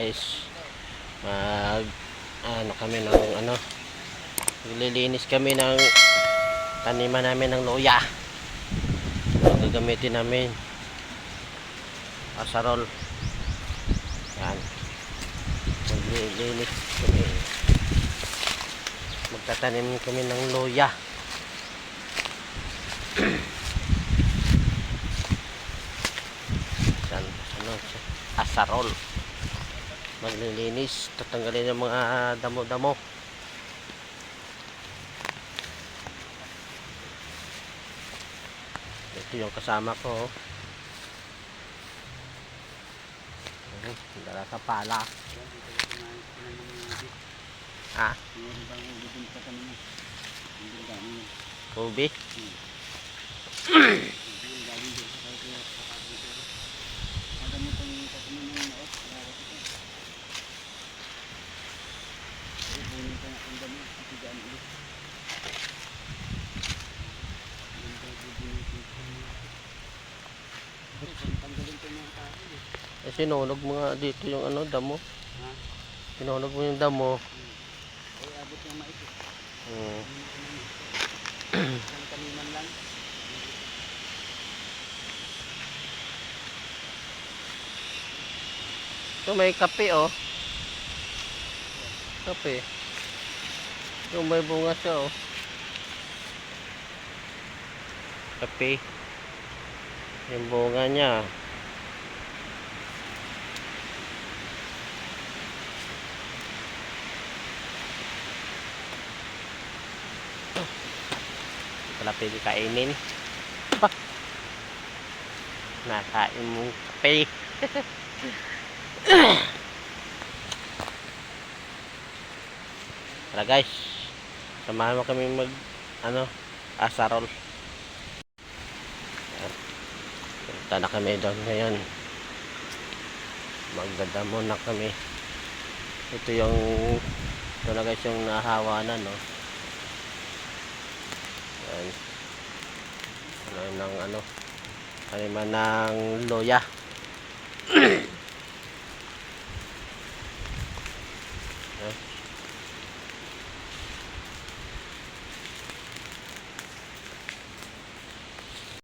guys, ano kami ng naglilinis kami ng taniman namin ng loya. Gagamitin namin asarol. Yan, maglilinis kami, magtatanim kami ng loya. Asarol, maglilinis, tatanggalin yung mga damo-damo. Ito yung kasama ko, dala sa pala. Ha? Ubi? Sinunog mo nga dito yung damo. Sinunog mo yung damo. Ay, abot yung mais. Taniman lang. So may kape oh. Kape. Yung may bunga siya oh. Kape. Yung bunga niya. Wala pwede kainin. Nakain mong kape. Tara guys, samahan mo kami mag asarol. Punta na kami doon ngayon, magdadamo na kami. Ito na guys yung nahawanan no. Yan, ng taniman ng loya.